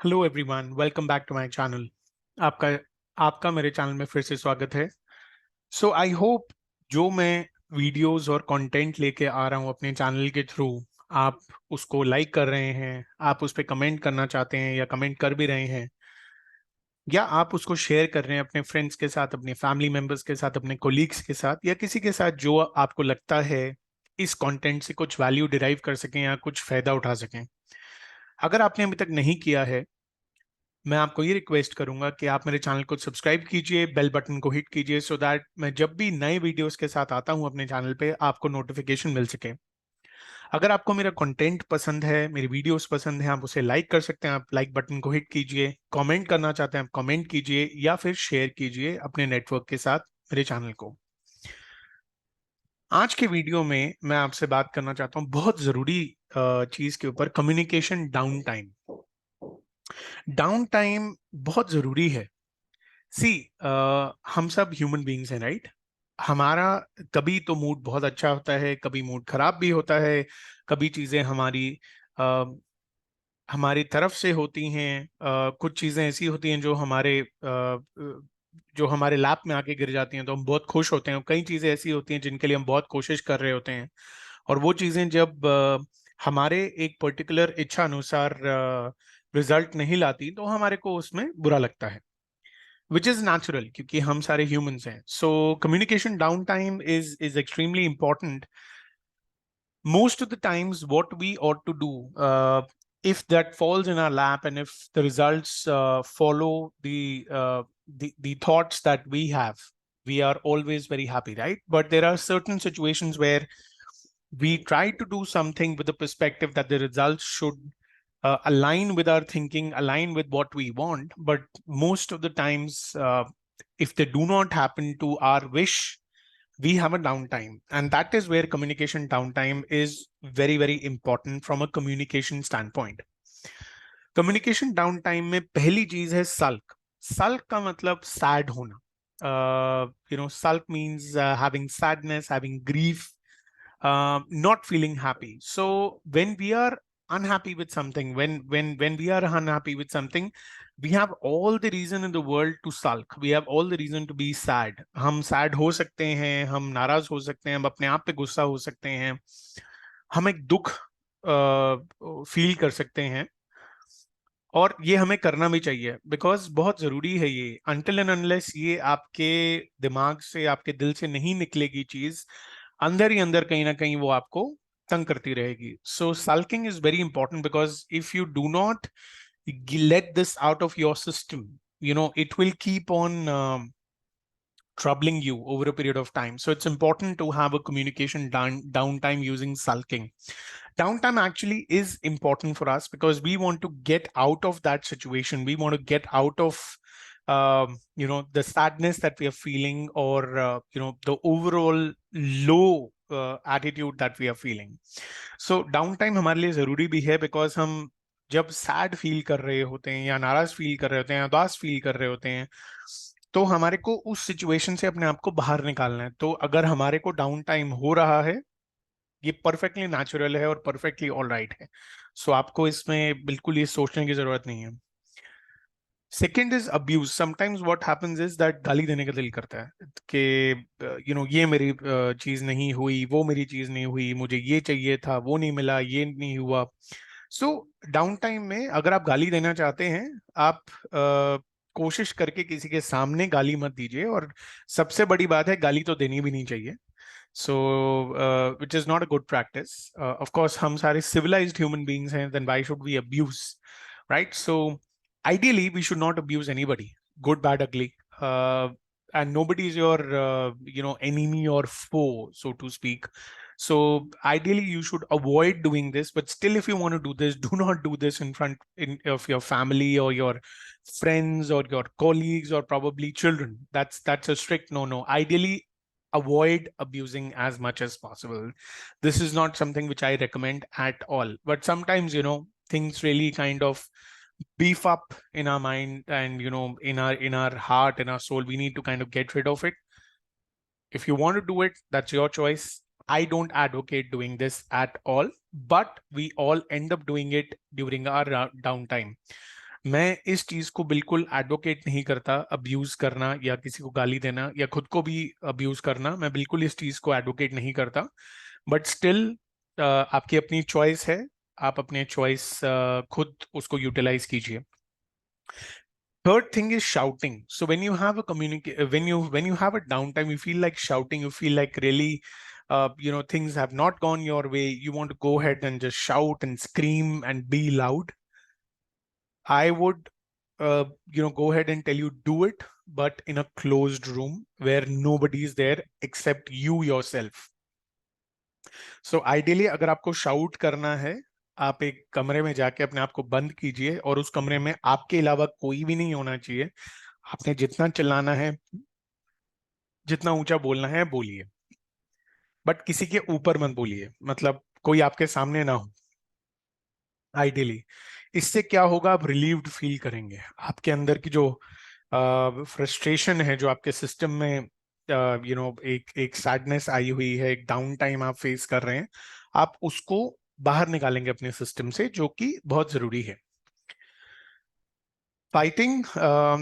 Hello everyone, welcome back to my channel. आपका आपका मेरे चैनल में फिर से स्वागत है। सो आई होप जो मैं वीडियोस और कंटेंट लेके आ रहा हूँ अपने चैनल के थ्रू, आप उसको लाइक कर रहे हैं, आप उस पर कमेंट करना चाहते हैं या कमेंट कर भी रहे हैं, या आप उसको शेयर कर रहे हैं अपने फ्रेंड्स के साथ, अपने फैमिली मेंबर्स के साथ, अपने कोलीग्स के साथ, या किसी के साथ जो आपको लगता है इस कंटेंट से कुछ वैल्यू डिराइव कर सकें या कुछ फायदा उठा सकें। अगर आपने अभी तक नहीं किया है, मैं आपको ये रिक्वेस्ट करूंगा कि आप मेरे चैनल को सब्सक्राइब कीजिए, बेल बटन को हिट कीजिए, सो दैट मैं जब भी नए वीडियोस के साथ आता हूं अपने चैनल पे आपको नोटिफिकेशन मिल सके। अगर आपको मेरा कंटेंट पसंद है, मेरी वीडियोस पसंद है, आप उसे लाइक कर सकते हैं, आप लाइक बटन को हिट कीजिए। कमेंट करना चाहते हैं आप कमेंट कीजिए, या फिर शेयर कीजिए अपने नेटवर्क के साथ मेरे चैनल को। आज के वीडियो में मैं आपसे बात करना चाहता हूँ बहुत जरूरी चीज के ऊपर, communication down time. Down time बहुत जरूरी है। सी, हम सब ह्यूमन बीइंग्स हैं, राइट? हमारा कभी तो मूड बहुत अच्छा होता है, कभी मूड खराब भी होता है, कभी चीजें हमारी तरफ से होती हैं, कुछ चीजें ऐसी होती हैं जो हमारे लैप में आके गिर जाती हैं तो हम बहुत खुश होते हैं, और कई चीजें ऐसी होती हैं जिनके लिए हम बहुत कोशिश कर रहे होते हैं, और वो चीजें जब हमारे एक पर्टिकुलर इच्छा अनुसार रिजल्ट नहीं लाती तो हमारे को उसमें बुरा लगता है, विच इज नेचुरल क्योंकि हम सारे ह्यूमंस हैं। So communication down time is extremely important. Most of the times what we ought to do, if that falls in our lap and if the results follow the thoughts that we have, we are always very happy, right? But there are certain situations where we try to do something with the perspective that the results should align with our thinking, align with what we want, but most of the times, if they do not happen to our wish, we have a downtime, and that is where communication downtime is very very important from a communication standpoint. Communication down time में पहली चीज है सल्क। सल्क का मतलब sad होना। Sulk means having sadness, having grief, not feeling happy. So when we are unhappy with something, when we are unhappy with something, we have all the reason in the world to sulk. We have all the reason to be sad. हम sad हो सकते हैं, हम नाराज हो सकते हैं, हम अपने आप पे गुस्सा हो सकते हैं, हम एक दुख फील कर सकते हैं, और ये हमें करना भी चाहिए बिकॉज बहुत जरूरी है ये। अनटिल एंड अनलेस ये आपके दिमाग से, आपके दिल से नहीं निकलेगी चीज, अंदर ही अंदर कहीं ना कहीं वो आपको तंग करती रहेगी। So sulking is very important because if you do not let this out of your system, it will keep on troubling you over a period of time. So it's important to have a communication downtime using sulking. Downtime actually is important for us because we want to get out of that situation. We want to get out of the sadness that we are feeling, or the overall low attitude that we are feeling. So downtime हमारे लिए जरूरी भी है because हम जब sad feel कर रहे होते हैं, या नाराज फील कर रहे होते हैं, उदास फील कर रहे होते हैं, तो हमारे को उस सिचुएशन से अपने आप को बाहर निकालना है। तो अगर हमारे को डाउन टाइम हो रहा है, ये परफेक्टली नेचुरल है और परफेक्टली ऑल राइट है। सो आपको इसमें बिल्कुल ये सोचने की जरूरत नहीं है। Second is abuse. Sometimes what happens is that गाली देने का दिल करता है कि ये मेरी चीज नहीं हुई, वो मेरी चीज नहीं हुई, मुझे ये चाहिए था, वो नहीं मिला, ये नहीं हुआ। सो डाउन टाइम में अगर आप गाली देना चाहते हैं, आप कोशिश करके किसी के सामने गाली मत दीजिए, और सबसे बड़ी बात है गाली तो देनी भी नहीं चाहिए। So which is not a good practice. Of course हम सारे सिविलाइज्ड ह्यूमन बीइंग्स हैं, then why should we abuse, right? So ideally we should not abuse anybody, good, bad, ugly, and nobody is your enemy or foe, so to speak. So ideally you should avoid doing this, but still if you want to do this, do not do this in front of your family or your friends or your colleagues or probably children. That's a strict no. Ideally avoid abusing as much as possible. This is not something which I recommend at all, but sometimes things really kind of beef up in our mind, and in our heart, in our soul, we need to kind of get rid of it. If you want to do it, that's your choice. I don't advocate doing this at all, but we all end up doing it during our downtime. मैं इस चीज को बिल्कुल advocate नहीं करता, abuse करना या किसी को गाली देना या खुद को भी अब्यूज करना, मैं बिल्कुल इस चीज को एडवोकेट नहीं करता। बट स्टिल आपकी अपनी चॉइस है, आप अपने चॉइस खुद उसको यूटिलाइज कीजिए। Third thing is shouting. So when you have a when you have a downtime, you feel like shouting. You feel like really, things have not gone your way. You want to go ahead and just shout and scream and be loud. I would, go ahead and tell you do it, but in a closed room where nobody is there except you yourself. So ideally, अगर आपको shout करना है, आप एक कमरे में जाके अपने आप को बंद कीजिए और उस कमरे में आपके अलावा कोई भी नहीं होना चाहिए। आपने जितना चिल्लाना है, जितना ऊंचा बोलना है बोलिए, बट किसी के ऊपर मत बोलिए, मतलब कोई आपके सामने ना हो आइडियली। इससे क्या होगा, आप रिलीव्ड फील करेंगे। आपके अंदर की जो फ्रस्ट्रेशन है, जो आपके सिस्टम में एक एक सैडनेस आई हुई है, एक डाउन टाइम आप फेस कर रहे हैं, आप उसको बाहर निकालेंगे अपने सिस्टम से, जो कि बहुत जरूरी है। Fighting,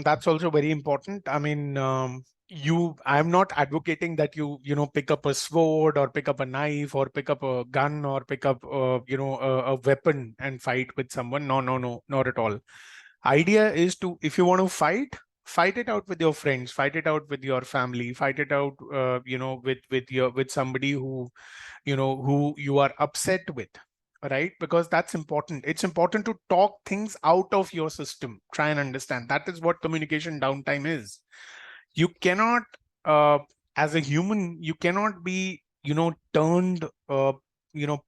that's also very important. I mean, I'm not advocating that you pick up a sword or pick up a knife or pick up a gun or pick up, a weapon and fight with someone. No, no, no, not at all. Idea is to, if you want to fight it out with your friends, fight it out with your family, fight it out, with somebody who you are upset with, right? Because that's important. It's important to talk things out of your system. Try and understand. That is what communication downtime is. You cannot, as a human, you cannot be, turned,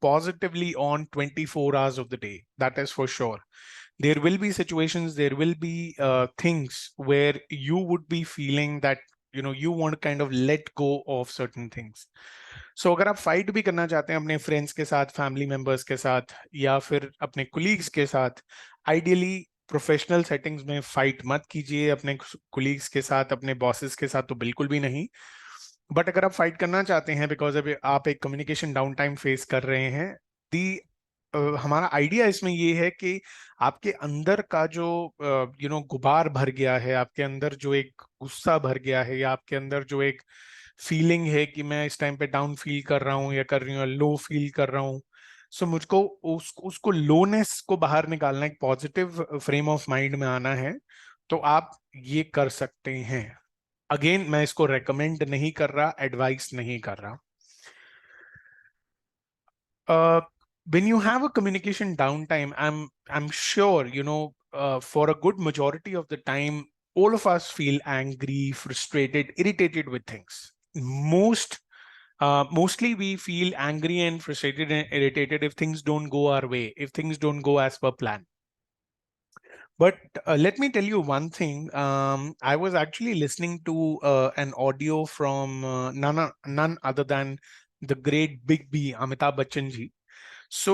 positively on 24 hours of the day. That is for sure. There will be situations, there will be things where you would be feeling that, you want to kind of let go of certain things. सो अगर आप fight भी करना चाहते हैं अपने friends के साथ, family members के साथ, या फिर अपने कुलीग्स के साथ, आइडियली प्रोफेशनल सेटिंग्स में फाइट मत कीजिए। अपने कुलीग्स के साथ, अपने बॉसेस के साथ तो बिल्कुल भी नहीं। बट अगर आप फाइट करना चाहते हैं बिकॉज अभी आप एक कम्युनिकेशन डाउन टाइम फेस कर रहे हैं, दी हमारा आइडिया इसमें ये है कि आपके अंदर का जो गुबार भर गया है, आपके अंदर जो एक गुस्सा भर गया है, या आपके अंदर जो एक फीलिंग है कि मैं इस टाइम पे डाउन फील कर रहा हूँ या कर रही हूँ, लो फील कर रहा हूँ, सो मुझको उसको लोनेस को बाहर निकालना, एक पॉजिटिव फ्रेम ऑफ माइंड में आना है, तो आप ये कर सकते हैं। अगेन, मैं इसको रेकमेंड नहीं कर रहा, एडवाइस नहीं कर रहा। When you have a communication downtime, I'm sure, for a good majority of the time, all of us feel angry, frustrated, irritated with things. Mostly we feel angry and frustrated and irritated if things don't go our way, if things don't go as per plan. But let me tell you one thing. I was actually listening to an audio from none other than the great Big B, Amitabh Bachchan ji. So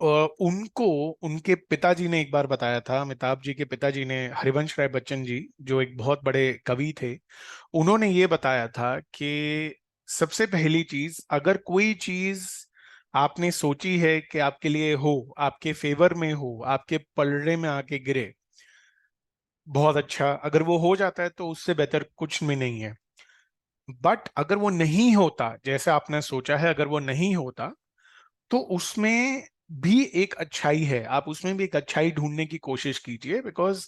उनको उनके पिताजी ने एक बार बताया था, अमिताभ जी के पिताजी ने, हरिवंश राय बच्चन जी, जो एक बहुत बड़े कवि थे, उन्होंने ये बताया था कि सबसे पहली चीज, अगर कोई चीज आपने सोची है कि आपके लिए हो, आपके फेवर में हो, आपके पलड़े में आके गिरे, बहुत अच्छा, अगर वो हो जाता है तो उससे बेहतर कुछ भी नहीं है। बट अगर वो नहीं होता जैसे आपने सोचा है, अगर वो नहीं होता, तो उसमें भी एक अच्छाई है, आप उसमें भी एक अच्छाई ढूंढने की कोशिश कीजिए। बिकॉज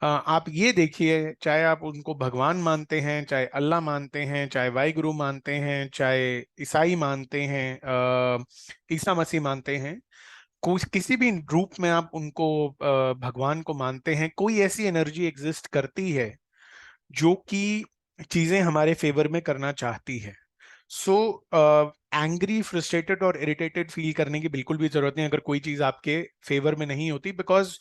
आप ये देखिए, चाहे आप उनको भगवान मानते हैं, चाहे अल्लाह मानते हैं, चाहे वाहिगुरु मानते हैं, चाहे ईसाई मानते हैं, ईसा मसीह मानते हैं, कुछ किसी भी रूप में आप उनको भगवान को मानते हैं, कोई ऐसी एनर्जी एग्जिस्ट करती है जो कि चीजें हमारे फेवर में करना चाहती है। सो एंग्री, फ्रस्ट्रेटेड और इरिटेटेड फील करने की बिल्कुल भी जरूरत नहीं अगर कोई चीज आपके फेवर में नहीं होती, बिकॉज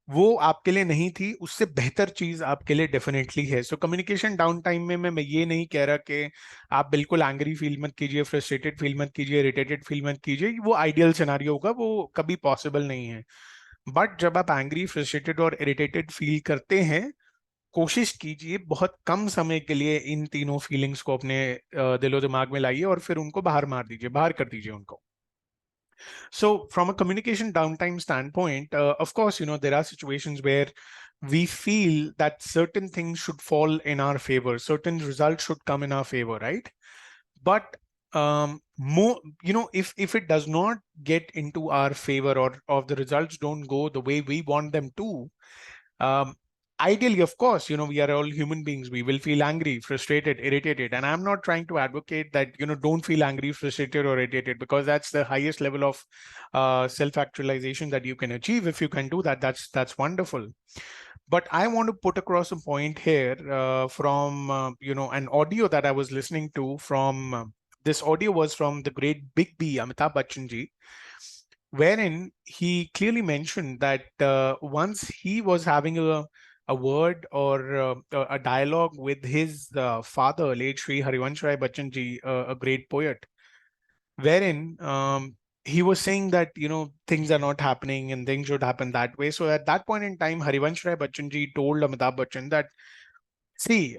वो आपके लिए नहीं थी, उससे बेहतर चीज आपके लिए डेफिनेटली है। सो कम्युनिकेशन डाउन टाइम में मैं ये नहीं कह रहा कि आप बिल्कुल एंग्री फील मत कीजिए, फ्रस्ट्रेटेड फील मत कीजिए, इरिटेटेड फील मत कीजिए, वो आइडियल सिनारियो होगा, वो कभी पॉसिबल नहीं है। बट जब आप एंग्री, फ्रस्ट्रेटेड और इरिटेटेड फील करते हैं, कोशिश कीजिए बहुत कम समय के लिए इन तीनों फीलिंग्स को अपने दिलो दिमाग में लाइए और फिर उनको बाहर मार दीजिए, बाहर कर दीजिए उनको। So from a communication downtime standpoint, of course, there are situations where we feel that certain things should fall in our favor, certain results should come in our favor, right? But more, if it does not get into our favor, or the results don't go the way we want them to, um, ideally, of course, we are all human beings. We will feel angry, frustrated, irritated. And I'm not trying to advocate that, don't feel angry, frustrated, or irritated, because that's the highest level of self-actualization that you can achieve. If you can do that, that's wonderful. But I want to put across a point here from, an audio that I was listening to from, this audio was from the great Big B, Amitabh Bachchan ji, wherein he clearly mentioned that once he was having a word or a dialogue with his father, late Shri Harivansh Rai Bachchan ji, a great poet, wherein he was saying that things are not happening and things should happen that way. So at that point in time, Harivansh Rai Bachchan ji told Amitabh Bachchan that, see,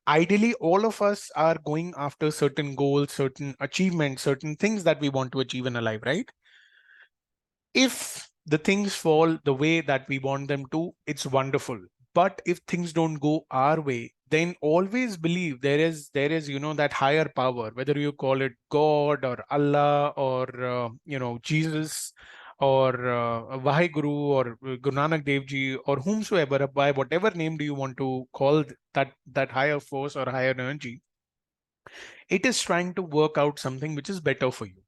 ideally all of us are going after certain goals, certain achievements, certain things that we want to achieve in a life, right? If the things fall the way that we want them to, it's wonderful. But if things don't go our way, then always believe there is that higher power, whether you call it God or Allah or Jesus or Vaheguru or Guru Nanak Dev Ji or whomsoever, by whatever name do you want to call that higher force or higher energy, it is trying to work out something which is better for you.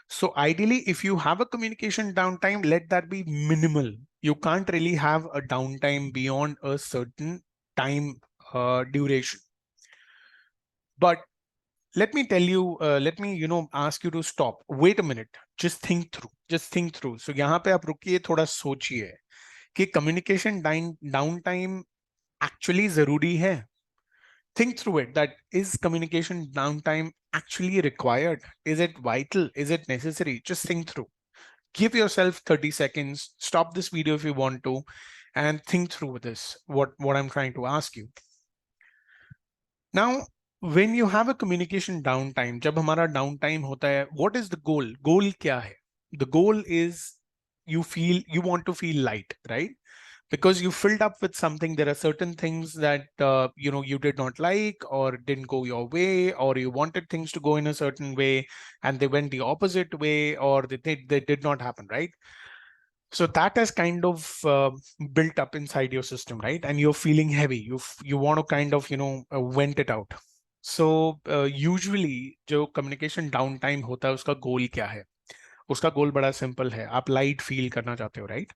So ideally, if you have a communication downtime, let that be minimal. You can't really have a downtime beyond a certain time duration. But let me tell you, let me ask you to stop. Wait a minute. Just think through. Just think through. So यहाँ पे आप रुकिए, थोड़ा सोचिए कि communication downtime actually जरूरी है. Think through it. That is communication downtime actually required? Is it vital? Is it necessary? Just think through. Give yourself 30 seconds, stop this video if you want to, and think through this, what I'm trying to ask you. Now, when you have a communication downtime, जब हमारा downtime होता है, what is the goal? Goal क्या है? The goal is you want to feel light, right? Because you filled up with something. There are certain things that you did not like or didn't go your way, or you wanted things to go in a certain way and they went the opposite way, or they did not happen, right? So that has kind of built up inside your system, right? And you're feeling heavy. You want to kind of vent it out. So usually जो communication downtime होता है, उसका goal क्या है? उसका गोल बड़ा simple है. आप लाइट फील करना चाहते हो, राइट?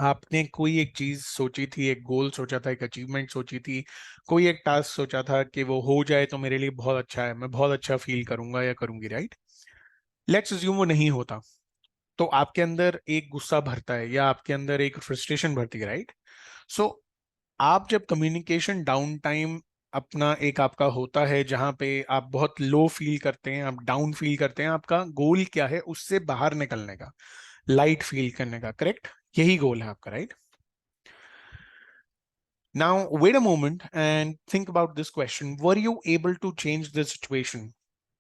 आपने कोई एक चीज सोची थी, एक गोल सोचा था, एक अचीवमेंट सोची थी, कोई एक टास्क सोचा था कि वो हो जाए तो मेरे लिए बहुत अच्छा है, मैं बहुत अच्छा फील करूंगा या करूंगी, राइट? लेट्स अज्यूम वो नहीं होता, तो आपके अंदर एक गुस्सा भरता है या आपके अंदर एक फ्रस्ट्रेशन भरती है, राइट? सो आप जब कम्युनिकेशन डाउन टाइम अपना एक आपका होता है जहां पे आप बहुत लो फील करते हैं, आप डाउन फील करते हैं, आपका गोल क्या है? उससे बाहर निकलने का, लाइट फील करने का, करेक्ट? यही गोल है आपका, right? Now, wait a moment and think about this question. Were you able to change the situation?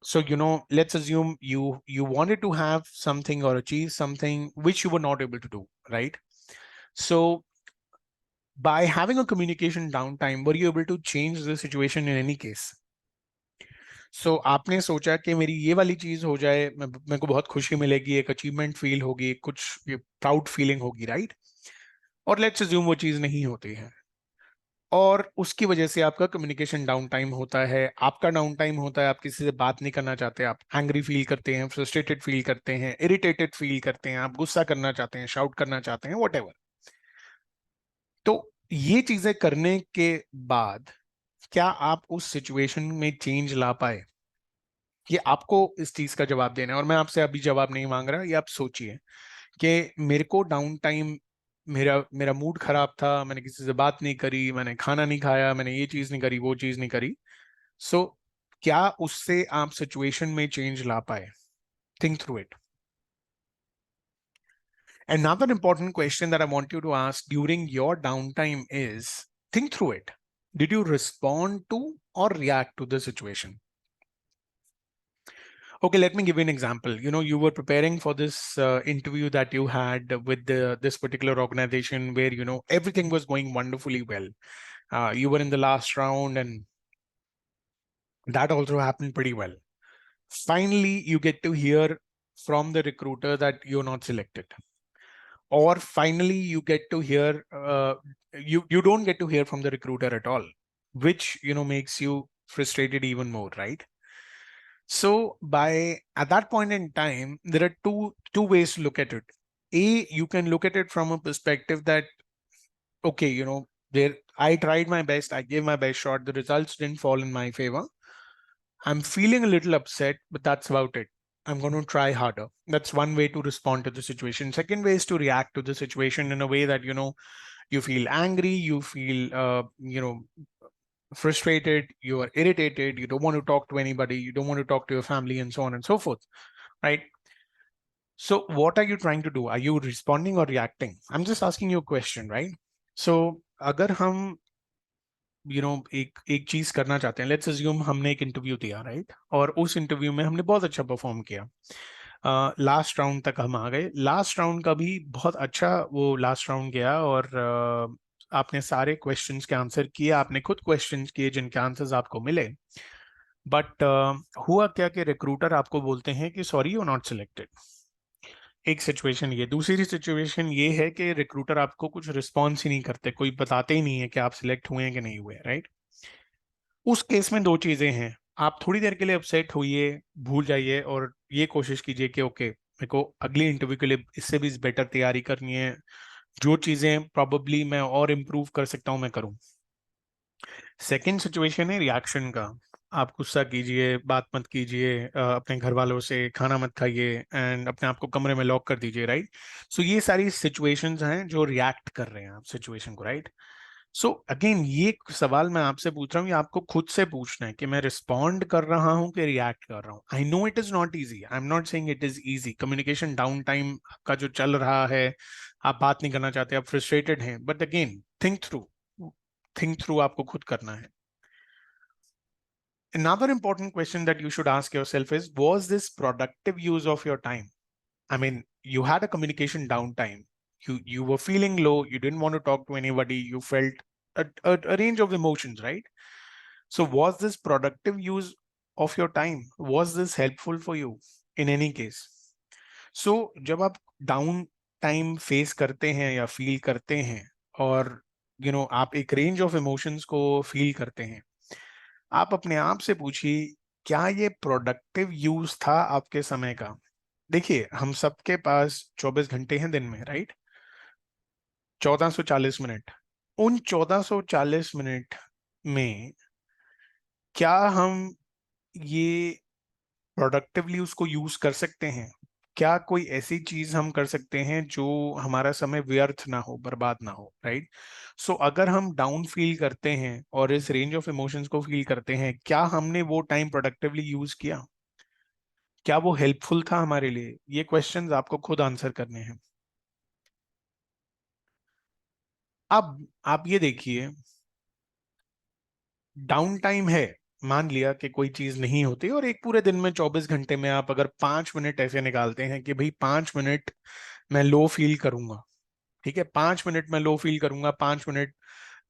So, let's assume you wanted to have something or achieve something which you were not able to do, right? So by having a communication downtime, were you able to change the situation in any case? So आपने सोचा कि मेरी ये वाली चीज हो जाए, मेरे को बहुत खुशी मिलेगी, एक अचीवमेंट फील होगी, कुछ प्राउड फीलिंग होगी, राइट? और लेट्स अज्यूम वो चीज नहीं होती है, और उसकी वजह से आपका कम्युनिकेशन डाउन टाइम होता है, आपका डाउन टाइम होता है, आप किसी से बात नहीं करना चाहते, आप एंग्री फील करते हैं, फ्रस्ट्रेटेड फील करते हैं, इरिटेटेड फील करते हैं, आप गुस्सा करना चाहते हैं, शाउट करना चाहते हैं, व्हाटएवर. तो ये चीजें करने के बाद क्या आप उस सिचुएशन में चेंज ला पाए? ये आपको इस चीज का जवाब देना है, और मैं आपसे अभी जवाब नहीं मांग रहा. ये आप सोचिए कि मेरे को डाउन टाइम, मेरा मेरा मूड खराब था, मैंने किसी से बात नहीं करी, मैंने खाना नहीं खाया, मैंने ये चीज नहीं करी, वो चीज नहीं करी. सो क्या उससे आप सिचुएशन में चेंज ला पाए? Think through it. Another important question that I want you to ask during your downtime is, think through it. Did you respond to or react to the situation? Okay, let me give you an example. You know, you were preparing for this interview that you had with this particular organization where, you know, everything was going wonderfully well. You were in the last round, and that also happened pretty well. Finally, you get to hear from the recruiter that you're not selected, or finally you get to hear you don't get to hear from the recruiter at all, which, you know, makes you frustrated even more, right? So by at that point in time, there are two ways to look at it. A, you can look at it from a perspective that, okay, you know, there I tried my best, I gave my best shot, the results didn't fall in my favor. I'm feeling a little upset, but that's about it. I'm going to try harder. That's one way to respond to the situation. Second way is to react to the situation in a way that, you know, you feel angry, you feel, frustrated, you are irritated, you don't want to talk to anybody, you don't want to talk to your family, and so on and so forth, right? So what are you trying to do? Are you responding or reacting? I'm just asking you a question, right? So अगर हम एक चीज करना चाहते हैं, let's assume हमने एक interview दिया, राइट, और उस इंटरव्यू में हमने बहुत अच्छा परफॉर्म किया, लास्ट राउंड तक हम आ गए, लास्ट राउंड का भी बहुत अच्छा वो लास्ट राउंड गया, और आपने सारे क्वेश्चंस के आंसर किए, आपने खुद क्वेश्चंस किए जिनके आंसर्स आपको मिले, बट हुआ क्या कि रिक्रूटर आपको बोलते हैं कि सॉरी यू नॉट सिलेक्टेड। एक सिचुएशन ये, दूसरी सिचुएशन ये है कि रिक्रूटर आपको कुछ रिस्पॉन्स ही नहीं करते, कोई बताते ही नहीं है कि आप सिलेक्ट हुए हैं कि नहीं हुए, राइट? उस केस में दो चीजें हैं, आप थोड़ी देर के लिए अपसेट होइए, भूल जाइए, और ये कोशिश कीजिए कि ओके, मेरे को अगली इंटरव्यू के लिए इससे भी बेटर तैयारी करनी है, जो चीजें प्रॉब्ली मैं और इम्प्रूव कर सकता हूँ मैं करूँ। सेकेंड सिचुएशन है रिएक्शन का। आप गुस्सा कीजिए, बात मत कीजिए, अपने घर वालों से, खाना मत खाइए, एंड अपने आप को कमरे में लॉक कर दीजिए, राइट? सो ये सारी सिचुएशंस हैं जो रिएक्ट कर रहे हैं आप सिचुएशन को, राइट? सो अगेन ये सवाल मैं आपसे पूछ रहा हूँ, ये आपको खुद से पूछना है कि मैं रिस्पॉन्ड कर रहा हूँ कि रिएक्ट कर रहा हूँ। I know it is not easy, I am not saying it is easy, communication down time का जो चल रहा है, आप बात नहीं करना चाहते, आप फ्रस्ट्रेटेड हैं, बट अगेन थिंक थ्रू आपको खुद करना है। Another important question that you should ask yourself is, was this productive use of your time? I mean, you had a communication downtime. You were feeling low. You didn't want to talk to anybody. You felt a range of emotions, right? So was this productive use of your time? Was this helpful for you in any case? So जब आप down time face करते हैं या feel करते हैं, और आप एक रेंज ऑफ इमोशंस को फील करते हैं, आप अपने आप से पूछिए, क्या ये प्रोडक्टिव यूज था आपके समय का? देखिए, हम सबके पास 24 घंटे हैं दिन में, राइट? 1440 मिनट। उन 1440 मिनट में क्या हम ये प्रोडक्टिवली उसको यूज कर सकते हैं? क्या कोई ऐसी चीज हम कर सकते हैं जो हमारा समय व्यर्थ ना हो, बर्बाद ना हो, राइट? सो अगर हम डाउन फील करते हैं और इस रेंज ऑफ इमोशंस को फील करते हैं, क्या हमने वो टाइम प्रोडक्टिवली यूज किया? क्या वो हेल्पफुल था हमारे लिए? ये क्वेश्चंस आपको खुद आंसर करने हैं। अब आप ये देखिए, डाउन टाइम है, मान लिया कि कोई चीज नहीं होती, और एक पूरे दिन में 24 घंटे में आप अगर 5 मिनट ऐसे निकालते हैं कि भाई 5 मिनट मैं लो फील करूंगा, ठीक है, 5 मिनट मैं लो फील करूंगा, 5 मिनट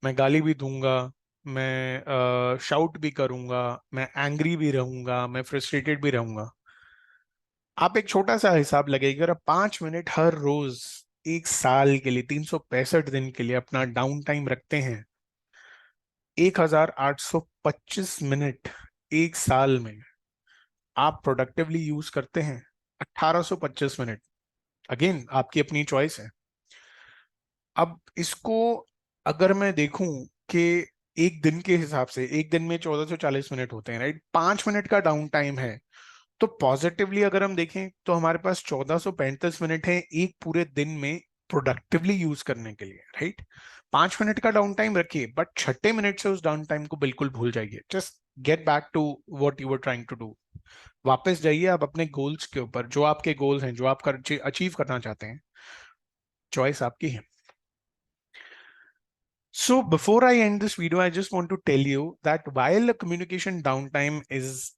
मैं गाली भी दूंगा, मैं शाउट भी करूंगा, मैं एंग्री भी रहूंगा, मैं फ्रस्ट्रेटेड भी रहूंगा। आप एक छोटा सा हिसाब लगाइए, अगर आप 5 मिनट हर रोज 1 साल के लिए, 365 दिन के लिए अपना डाउन टाइम रखते हैं, 1825 मिनट 1 साल में आप प्रोडक्टिवली यूज करते हैं। 1825 मिनट, अगेन आपकी अपनी चॉइस है। अब इसको अगर मैं देखूं कि एक दिन के हिसाब से, एक दिन में 1440 मिनट होते हैं, राइट? 5 मिनट का डाउन टाइम है, तो पॉजिटिवली अगर हम देखें तो हमारे पास 1435 मिनट है एक पूरे दिन में प्रोडक्टिवली यूज करने के लिए, राइट? 5 मिनट का डाउन टाइम रखिए, बट छठे मिनट से उस डाउन टाइम को बिल्कुल भूल जाइए। Just get back to what you were trying to do. वापस जाइए आप अपने गोल्स के ऊपर, जो आपके गोल्स हैं, जो आप अचीव करना चाहते हैं। चॉइस आपकी है। So before I end this video, I just want to tell you that while the communication downtime is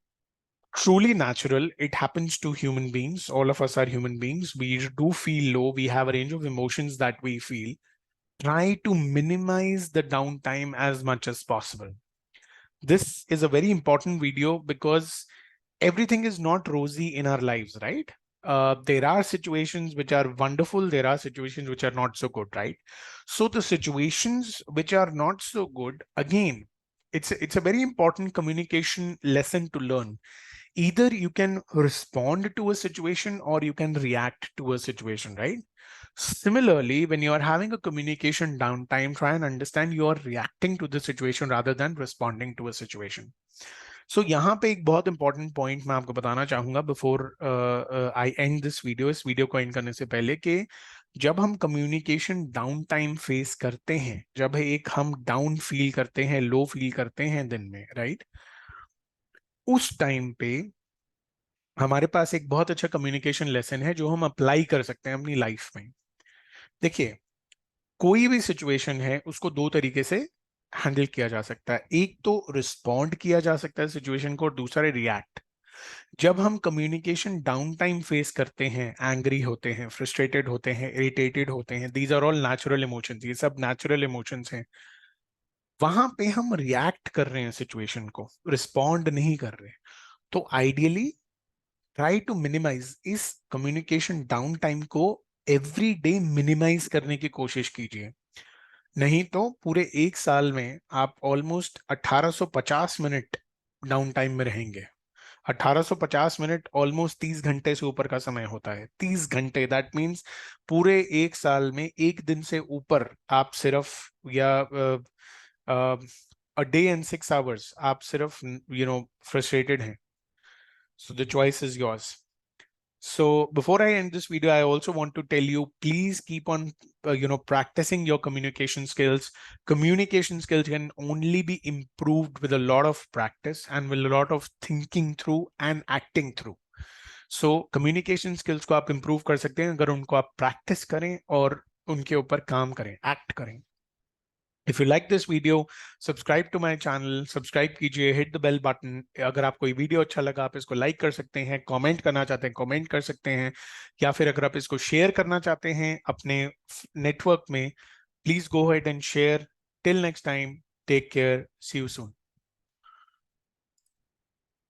truly natural. It happens to human beings. All of us are human beings. We do feel low. We have a range of emotions that we feel. Try to minimize the downtime as much as possible. This is a very important video because everything is not rosy in our lives, right? There are situations which are wonderful. There are situations which are not so good, right? So the situations which are not so good, again, it's a very important communication lesson to learn. Either you can respond to a situation or you can react to a situation, right? Similarly, when you are having a communication downtime, try and understand you are reacting to the situation rather than responding to a situation. सो यहाँ पे एक बहुत important point मैं आपको बताना चाहूंगा before I and this video, इस video को एंड करने से पहले, कि जब हम कम्युनिकेशन डाउन टाइम फेस करते हैं, जब एक हम डाउन फील करते हैं, लो फील करते हैं दिन में, राइट, उस टाइम पे हमारे पास एक बहुत अच्छा कम्युनिकेशन लेसन है जो हम अप्लाई कर सकते हैं अपनी लाइफ में. देखिए, कोई भी सिचुएशन है उसको दो तरीके से हैंडल किया जा सकता है. एक तो रिस्पॉन्ड किया जा सकता है सिचुएशन को, और दूसरा रिएक्ट. जब हम कम्युनिकेशन डाउन टाइम फेस करते हैं, एंग्री होते हैं, फ्रस्ट्रेटेड होते हैं, इरिटेटेड होते हैं, these are all natural emotions, ये सब नेचुरल इमोशंस हैं. वहां पे हम रिएक्ट कर रहे हैं सिचुएशन को, रिस्पॉन्ड नहीं कर रहे. तो आइडियली ट्राई टू मिनिमाइज इस कम्युनिकेशन डाउन टाइम को, एवरी डे मिनिमाइज करने की कोशिश कीजिए. नहीं तो पूरे एक साल में आप ऑलमोस्ट 1850 मिनट डाउन टाइम में रहेंगे. 1850 मिनट ऑलमोस्ट 30 घंटे से ऊपर का समय होता है. 30 घंटे, दैट मीन्स पूरे एक साल में एक दिन से ऊपर आप सिर्फ, या अ डे एंड 6 आवर्स आप सिर्फ फ्रस्ट्रेटेड हैं. So the choice is yours. So before I end this video, I also want to tell you, please keep on, practicing your communication skills. Communication skills can only be improved with a lot of practice and with a lot of thinking through and acting through. So communication skills को आप improve कर सकते हैं अगर उनको आप practice करें और उनके ऊपर काम करें, act करें. If you like this video, subscribe to my channel, subscribe कीजिए, hit the bell button. अगर आपको ये वीडियो अच्छा लगा, आप इसको लाइक कर सकते हैं, कमेंट करना चाहते हैं कमेंट कर सकते हैं, या फिर अगर आप इसको शेयर करना चाहते हैं अपने नेटवर्क में, please go ahead and share. Till next time, take care, see you soon.